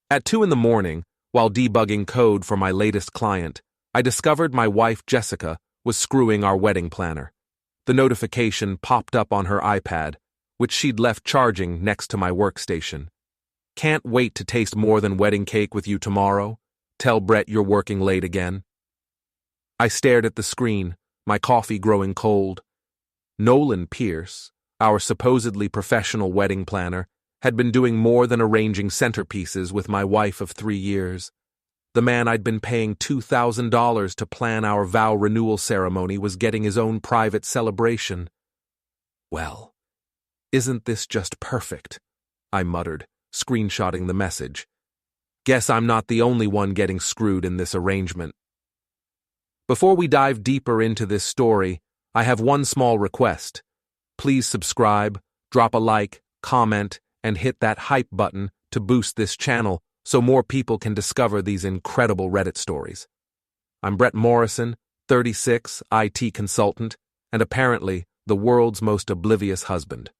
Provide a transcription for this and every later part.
At 2 in the morning, while debugging code for my latest client, I discovered my wife Jessica was screwing our wedding planner. The notification popped up on her iPad, which she'd left charging next to my workstation. Can't wait to taste more than wedding cake with you tomorrow. Tell Brett you're working late again. I stared at the screen, my coffee growing cold. Nolan Pierce, our supposedly professional wedding planner, had been doing more than arranging centerpieces with my wife of 3 years. The man I'd been paying $2,000 to plan our vow renewal ceremony was getting his own private celebration. Well, isn't this just perfect? I muttered, screenshotting the message. Guess I'm not the only one getting screwed in this arrangement. Before we dive deeper into this story, I have one small request. Please subscribe, drop a like, comment, and hit that hype button to boost this channel so more people can discover these incredible Reddit stories. I'm Brett Morrison, 36, IT consultant, and apparently the world's most oblivious husband.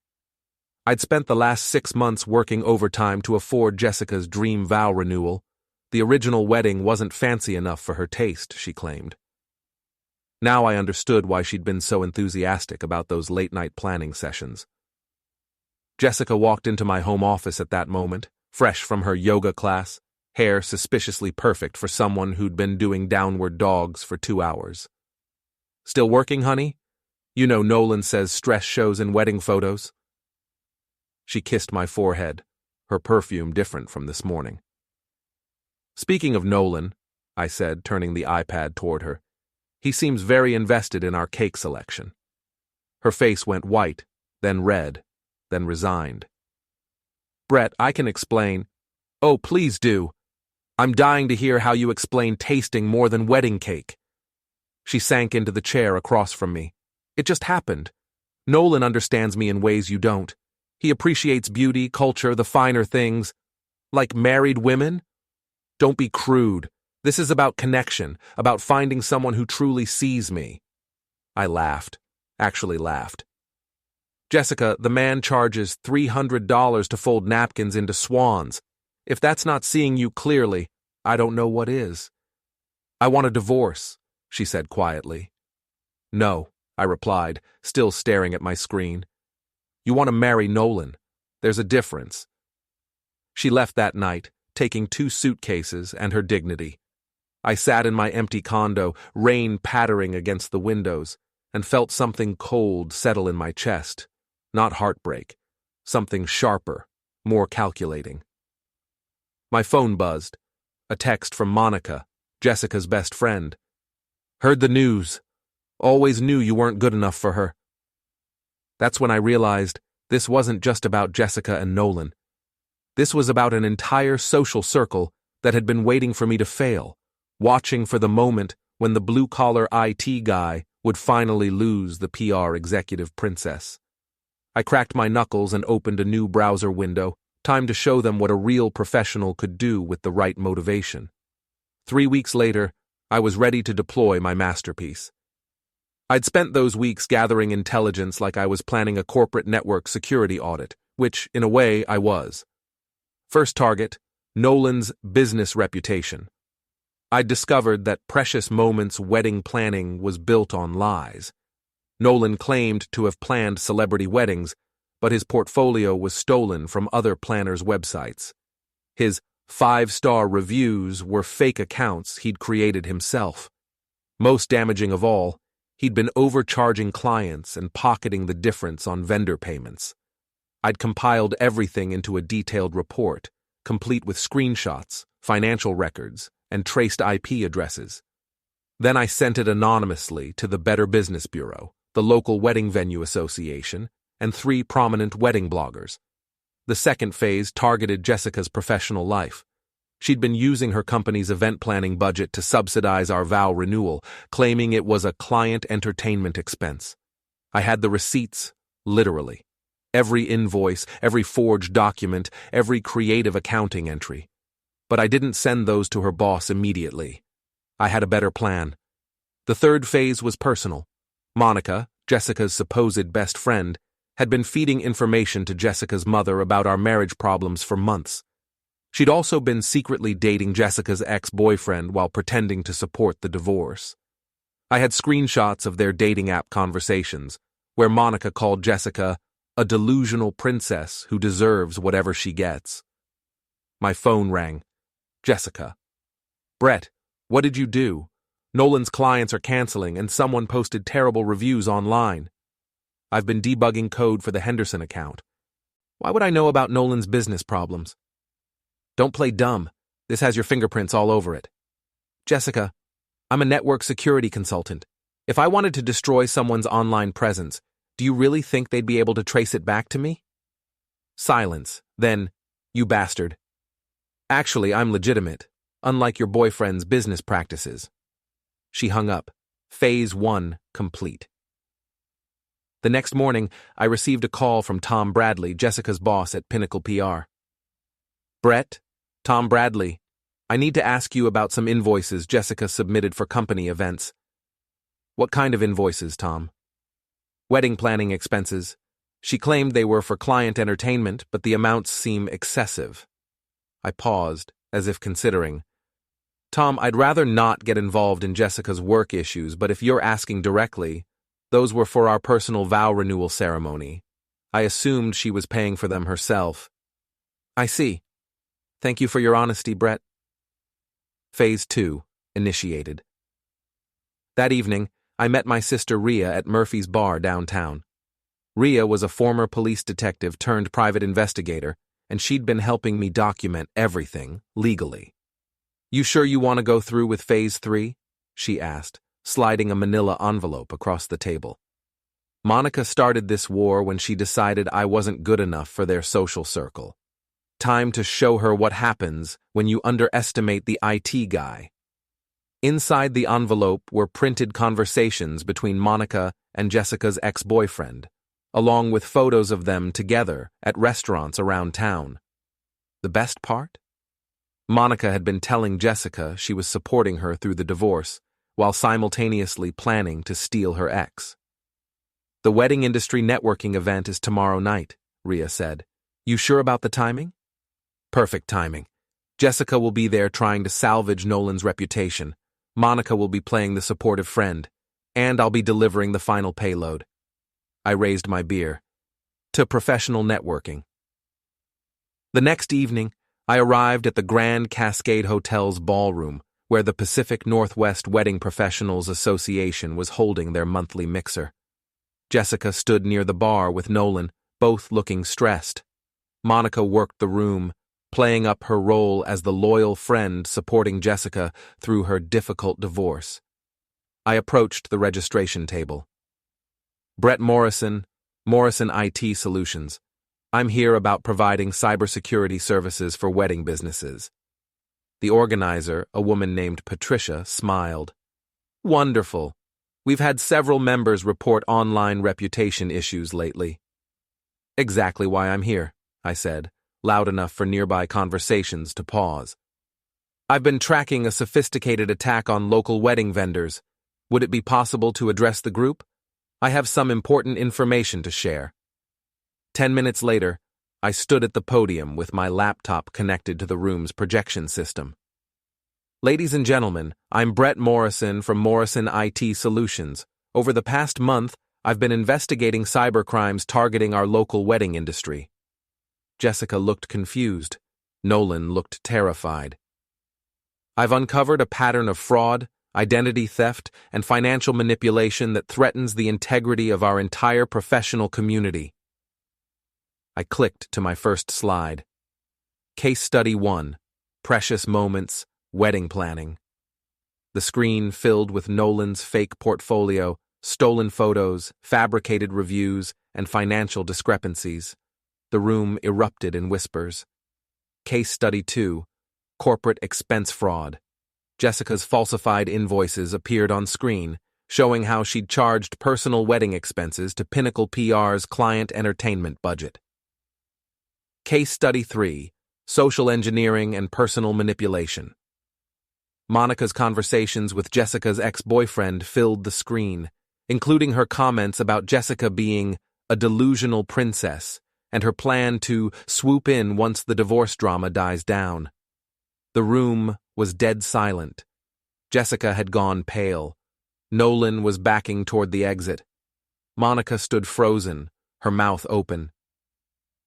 I'd spent the last 6 months working overtime to afford Jessica's dream vow renewal. The original wedding wasn't fancy enough for her taste, she claimed. Now I understood why she'd been so enthusiastic about those late-night planning sessions. Jessica walked into my home office at that moment, fresh from her yoga class, hair suspiciously perfect for someone who'd been doing downward dogs for 2 hours. Still working, honey? You know Nolan says stress shows in wedding photos. She kissed my forehead, her perfume different from this morning. Speaking of Nolan, I said, turning the iPad toward her, he seems very invested in our cake selection. Her face went white, then red, then resigned. Brett, I can explain. Oh, please do. I'm dying to hear how you explain tasting more than wedding cake. She sank into the chair across from me. It just happened. Nolan understands me in ways you don't. He appreciates beauty, culture, the finer things. Like married women? Don't be crude. This is about connection, about finding someone who truly sees me. I laughed. Actually laughed. Jessica, the man charges $300 to fold napkins into swans. If that's not seeing you clearly, I don't know what is. I want a divorce, she said quietly. No, I replied, still staring at my screen. You want to marry Nolan. There's a difference. She left that night, taking 2 suitcases and her dignity. I sat in my empty condo, rain pattering against the windows, and felt something cold settle in my chest. Not heartbreak. Something sharper, more calculating. My phone buzzed. A text from Monica, Jessica's best friend. Heard the news. Always knew you weren't good enough for her. That's when I realized this wasn't just about Jessica and Nolan. This was about an entire social circle that had been waiting for me to fail, watching for the moment when the blue-collar IT guy would finally lose the PR executive princess. I cracked my knuckles and opened a new browser window, time to show them what a real professional could do with the right motivation. 3 weeks later, I was ready to deploy my masterpiece. I'd spent those weeks gathering intelligence like I was planning a corporate network security audit, which, in a way, I was. First target, Nolan's business reputation. I'd discovered that Precious Moments wedding planning was built on lies. Nolan claimed to have planned celebrity weddings, but his portfolio was stolen from other planners' websites. His 5-star reviews were fake accounts he'd created himself. Most damaging of all, he'd been overcharging clients and pocketing the difference on vendor payments. I'd compiled everything into a detailed report, complete with screenshots, financial records, and traced IP addresses. Then I sent it anonymously to the Better Business Bureau, the local wedding venue association, and 3 prominent wedding bloggers. The second phase targeted Jessica's professional life. She'd been using her company's event planning budget to subsidize our vow renewal, claiming it was a client entertainment expense. I had the receipts, literally. Every invoice, every forged document, every creative accounting entry. But I didn't send those to her boss immediately. I had a better plan. The third phase was personal. Monica, Jessica's supposed best friend, had been feeding information to Jessica's mother about our marriage problems for months. She'd also been secretly dating Jessica's ex-boyfriend while pretending to support the divorce. I had screenshots of their dating app conversations, where Monica called Jessica a delusional princess who deserves whatever she gets. My phone rang. Jessica. Brett, what did you do? Nolan's clients are canceling and someone posted terrible reviews online. I've been debugging code for the Henderson account. Why would I know about Nolan's business problems? Don't play dumb. This has your fingerprints all over it. Jessica, I'm a network security consultant. If I wanted to destroy someone's online presence, do you really think they'd be able to trace it back to me? Silence. Then, you bastard. Actually, I'm legitimate, unlike your boyfriend's business practices. She hung up. Phase 1 complete. The next morning, I received a call from Tom Bradley, Jessica's boss at Pinnacle PR. Brett, Tom Bradley, I need to ask you about some invoices Jessica submitted for company events. What kind of invoices, Tom? Wedding planning expenses. She claimed they were for client entertainment, but the amounts seem excessive. I paused, as if considering. Tom, I'd rather not get involved in Jessica's work issues, but if you're asking directly, those were for our personal vow renewal ceremony. I assumed she was paying for them herself. I see. Thank you for your honesty, Brett. Phase 2 initiated. That evening, I met my sister Rhea at Murphy's Bar downtown. Rhea was a former police detective turned private investigator, and she'd been helping me document everything legally. You sure you want to go through with Phase 3? She asked, sliding a manila envelope across the table. Monica started this war when she decided I wasn't good enough for their social circle. Time to show her what happens when you underestimate the IT guy. Inside the envelope were printed conversations between Monica and Jessica's ex-boyfriend, along with photos of them together at restaurants around town. The best part? Monica had been telling Jessica she was supporting her through the divorce, while simultaneously planning to steal her ex. The wedding industry networking event is tomorrow night, Rhea said. You sure about the timing? Perfect timing. Jessica will be there trying to salvage Nolan's reputation. Monica will be playing the supportive friend, and I'll be delivering the final payload. I raised my beer. To professional networking. The next evening, I arrived at the Grand Cascade Hotel's ballroom, where the Pacific Northwest Wedding Professionals Association was holding their monthly mixer. Jessica stood near the bar with Nolan, both looking stressed. Monica worked the room, playing up her role as the loyal friend supporting Jessica through her difficult divorce. I approached the registration table. Brett Morrison, Morrison IT Solutions. I'm here about providing cybersecurity services for wedding businesses. The organizer, a woman named Patricia, smiled. Wonderful. We've had several members report online reputation issues lately. Exactly why I'm here, I said, loud enough for nearby conversations to pause. I've been tracking a sophisticated attack on local wedding vendors. Would it be possible to address the group? I have some important information to share. 10 minutes later, I stood at the podium with my laptop connected to the room's projection system. Ladies and gentlemen, I'm Brett Morrison from Morrison IT Solutions. Over the past month, I've been investigating cybercrimes targeting our local wedding industry. Jessica looked confused. Nolan looked terrified. I've uncovered a pattern of fraud, identity theft, and financial manipulation that threatens the integrity of our entire professional community. I clicked to my first slide. Case Study 1, Precious Moments, Wedding Planning. The screen filled with Nolan's fake portfolio, stolen photos, fabricated reviews, and financial discrepancies. The room erupted in whispers. Case Study 2, Corporate Expense Fraud. Jessica's falsified invoices appeared on screen, showing how she'd charged personal wedding expenses to Pinnacle PR's client entertainment budget. Case Study 3, Social Engineering and Personal Manipulation. Monica's conversations with Jessica's ex-boyfriend filled the screen, including her comments about Jessica being a delusional princess and her plan to swoop in once the divorce drama dies down. The room was dead silent. Jessica had gone pale. Nolan was backing toward the exit. Monica stood frozen, her mouth open.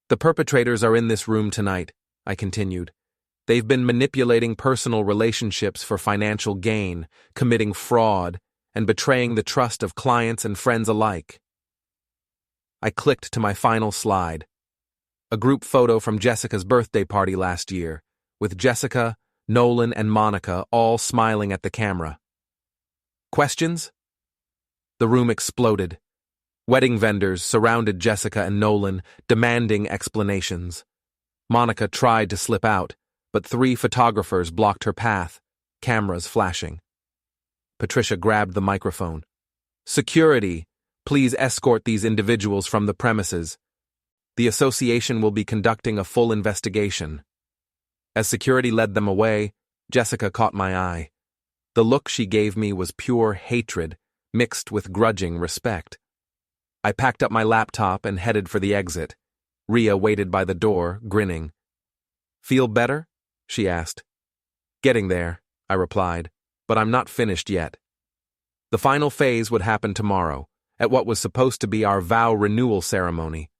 "The perpetrators are in this room tonight," I continued. "They've been manipulating personal relationships for financial gain, committing fraud, and betraying the trust of clients and friends alike." I clicked to my final slide. A group photo from Jessica's birthday party last year, with Jessica, Nolan, and Monica all smiling at the camera. Questions? The room exploded. Wedding vendors surrounded Jessica and Nolan, demanding explanations. Monica tried to slip out, but 3 photographers blocked her path, cameras flashing. Patricia grabbed the microphone. "Security, please escort these individuals from the premises. The association will be conducting a full investigation." As security led them away, Jessica caught my eye. The look she gave me was pure hatred, mixed with grudging respect. I packed up my laptop and headed for the exit. Rhea waited by the door, grinning. "Feel better?" she asked. "Getting there," I replied, "but I'm not finished yet." The final phase would happen tomorrow, at what was supposed to be our vow renewal ceremony.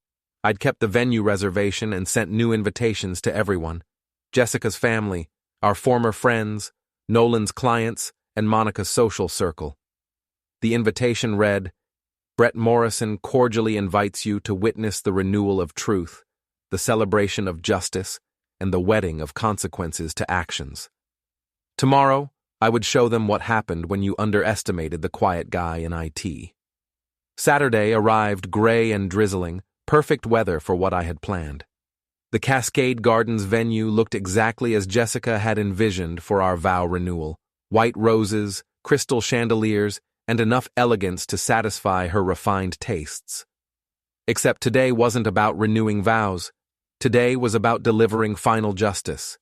I'd kept the venue reservation and sent new invitations to everyone. Jessica's family, our former friends, Nolan's clients, and Monica's social circle. The invitation read, "Brett Morrison cordially invites you to witness the renewal of truth, the celebration of justice, and the wedding of consequences to actions." Tomorrow, I would show them what happened when you underestimated the quiet guy in IT. Saturday arrived gray and drizzling, perfect weather for what I had planned. The Cascade Gardens venue looked exactly as Jessica had envisioned for our vow renewal: white roses, crystal chandeliers, and enough elegance to satisfy her refined tastes. Except today wasn't about renewing vows. Today was about delivering final justice.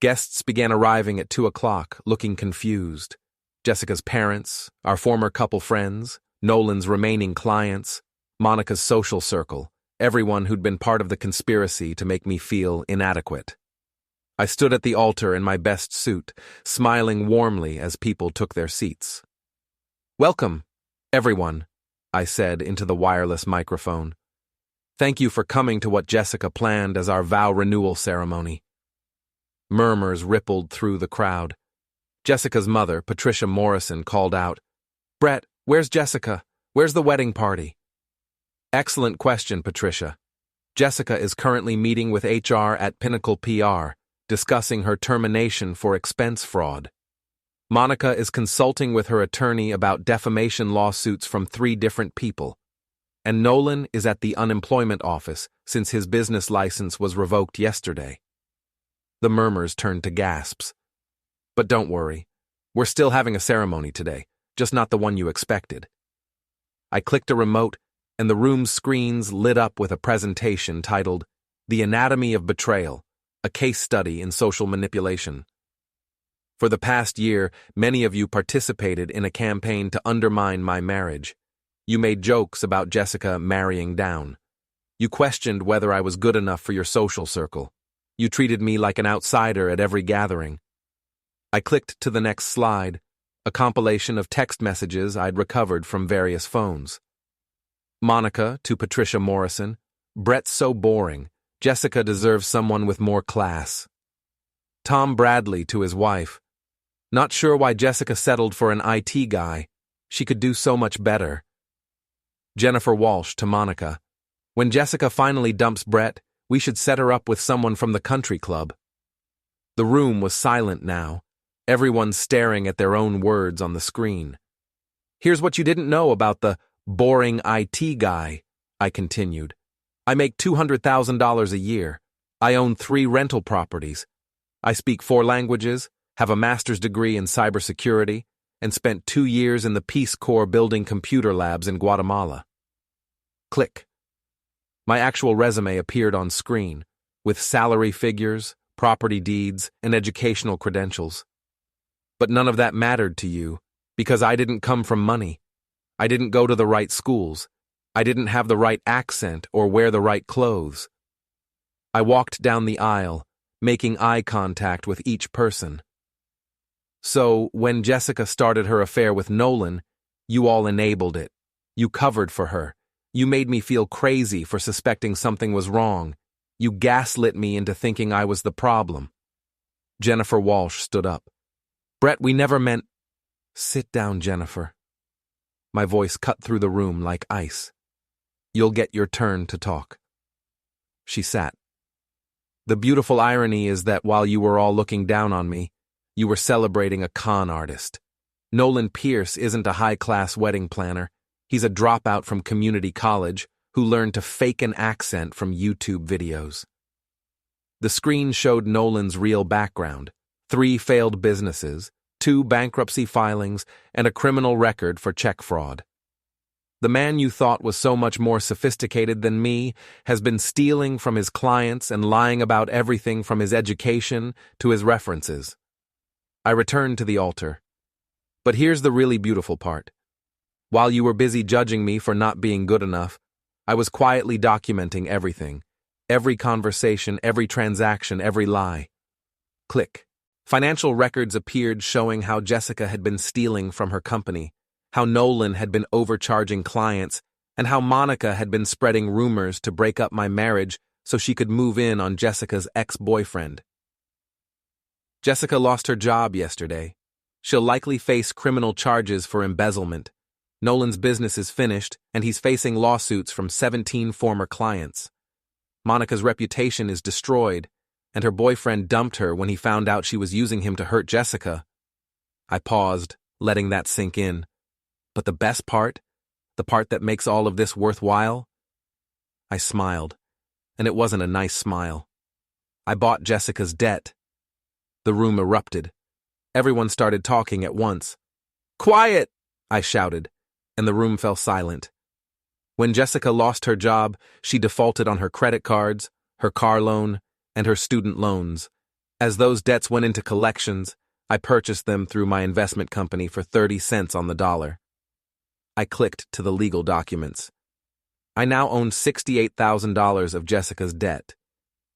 Guests began arriving at 2 o'clock, looking confused. Jessica's parents, our former couple friends, Nolan's remaining clients, Monica's social circle, everyone who'd been part of the conspiracy to make me feel inadequate. I stood at the altar in my best suit, smiling warmly as people took their seats. "Welcome, everyone," I said into the wireless microphone. "Thank you for coming to what Jessica planned as our vow renewal ceremony." Murmurs rippled through the crowd. Jessica's mother, Patricia Morrison, called out, "Brett, where's Jessica? Where's the wedding party?" "Excellent question, Patricia. Jessica is currently meeting with HR at Pinnacle PR, discussing her termination for expense fraud. Monica is consulting with her attorney about defamation lawsuits from 3 different people. And Nolan is at the unemployment office since his business license was revoked yesterday." The murmurs turned to gasps. "But don't worry. We're still having a ceremony today, just not the one you expected." I clicked a remote, and the room's screens lit up with a presentation titled "The Anatomy of Betrayal, a Case Study in Social Manipulation." For the past year, many of you participated in a campaign to undermine my marriage. You made jokes about Jessica marrying down. You questioned whether I was good enough for your social circle. You treated me like an outsider at every gathering. I clicked to the next slide, a compilation of text messages I'd recovered from various phones. Monica to Patricia Morrison, "Brett's so boring. Jessica deserves someone with more class." Tom Bradley to his wife, "Not sure why Jessica settled for an IT guy. She could do so much better." Jennifer Walsh to Monica, "When Jessica finally dumps Brett, we should set her up with someone from the country club." The room was silent now, everyone staring at their own words on the screen. "Here's what you didn't know about the boring IT guy," I continued. "I make $200,000 a year. I own 3 rental properties. I speak 4 languages, have a master's degree in cybersecurity, and spent 2 years in the Peace Corps building computer labs in Guatemala." Click. My actual resume appeared on screen, with salary figures, property deeds, and educational credentials. But none of that mattered to you, because I didn't come from money. I didn't go to the right schools. I didn't have the right accent or wear the right clothes. I walked down the aisle, making eye contact with each person. So, when Jessica started her affair with Nolan, you all enabled it. You covered for her. You made me feel crazy for suspecting something was wrong. You gaslit me into thinking I was the problem. Jennifer Walsh stood up. Brett, we never meant... Sit down, Jennifer. My voice cut through the room like ice. You'll get your turn to talk. She sat. The beautiful irony is that while you were all looking down on me, you were celebrating a con artist. Nolan Pierce isn't a high-class wedding planner. He's a dropout from community college who learned to fake an accent from YouTube videos. The screen showed Nolan's real background: 3 failed businesses, 2 bankruptcy filings, and a criminal record for check fraud. The man you thought was so much more sophisticated than me has been stealing from his clients and lying about everything from his education to his references. I returned to the altar. But here's the really beautiful part. While you were busy judging me for not being good enough, I was quietly documenting everything. Every conversation, every transaction, every lie. Click. Financial records appeared showing how Jessica had been stealing from her company, how Nolan had been overcharging clients, and how Monica had been spreading rumors to break up my marriage so she could move in on Jessica's ex-boyfriend. Jessica lost her job yesterday. She'll likely face criminal charges for embezzlement. Nolan's business is finished, and he's facing lawsuits from 17 former clients. Monica's reputation is destroyed, and her boyfriend dumped her when he found out she was using him to hurt Jessica. I paused, letting that sink in. But the best part? The part that makes all of this worthwhile? I smiled, and it wasn't a nice smile. I bought Jessica's debt. The room erupted. Everyone started talking at once. Quiet! I shouted, and the room fell silent. When Jessica lost her job, she defaulted on her credit cards, her car loan, and her student loans. As those debts went into collections, I purchased them through my investment company for 30 cents on the dollar. I clicked to the legal documents. I now own $68,000 of Jessica's debt.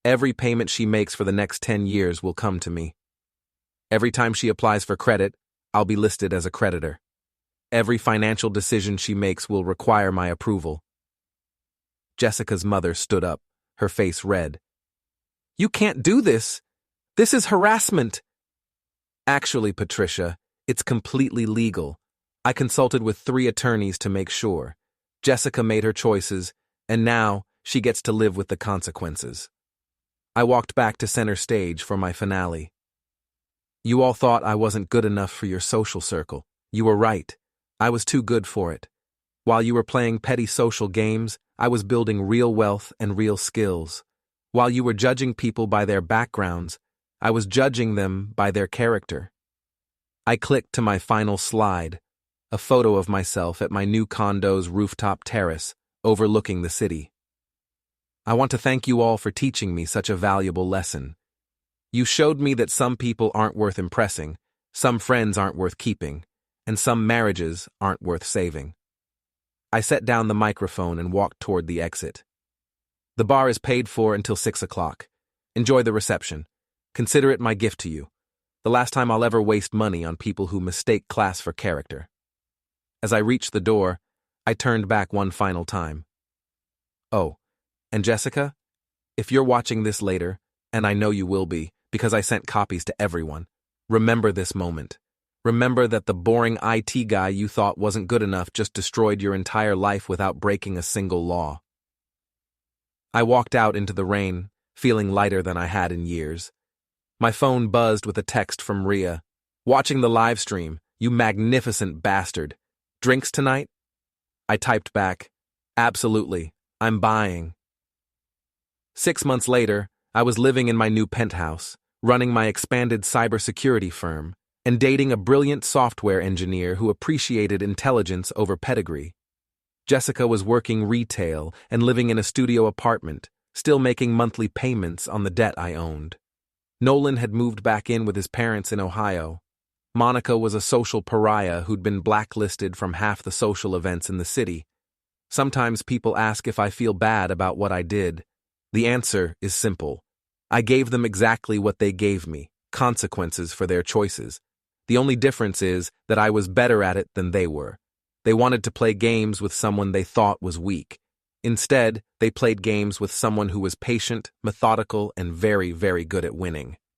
Every payment she makes for the next 10 years will come to me. Every time she applies for credit, I'll be listed as a creditor. Every financial decision she makes will require my approval. Jessica's mother stood up, her face red. You can't do this. This is harassment. Actually, Patricia, it's completely legal. I consulted with 3 attorneys to make sure. Jessica made her choices, and now she gets to live with the consequences. I walked back to center stage for my finale. You all thought I wasn't good enough for your social circle. You were right. I was too good for it. While you were playing petty social games, I was building real wealth and real skills. While you were judging people by their backgrounds, I was judging them by their character. I clicked to my final slide, a photo of myself at my new condo's rooftop terrace, overlooking the city. I want to thank you all for teaching me such a valuable lesson. You showed me that some people aren't worth impressing, some friends aren't worth keeping, and some marriages aren't worth saving. I set down the microphone and walked toward the exit. The bar is paid for until 6 o'clock. Enjoy the reception. Consider it my gift to you. The last time I'll ever waste money on people who mistake class for character. As I reached the door, I turned back one final time. Oh, and Jessica, if you're watching this later, and I know you will be, because I sent copies to everyone, remember this moment. Remember that the boring IT guy you thought wasn't good enough just destroyed your entire life without breaking a single law. I walked out into the rain, feeling lighter than I had in years. My phone buzzed with a text from Rhea. Watching the live stream, you magnificent bastard. Drinks tonight? I typed back, absolutely, I'm buying. 6 months later, I was living in my new penthouse, running my expanded cybersecurity firm, and dating a brilliant software engineer who appreciated intelligence over pedigree. Jessica was working retail and living in a studio apartment, still making monthly payments on the debt I owned. Nolan had moved back in with his parents in Ohio. Monica was a social pariah who'd been blacklisted from half the social events in the city. Sometimes people ask if I feel bad about what I did. The answer is simple. I gave them exactly what they gave me, consequences for their choices. The only difference is that I was better at it than they were. They wanted to play games with someone they thought was weak. Instead, they played games with someone who was patient, methodical, and very, very good at winning.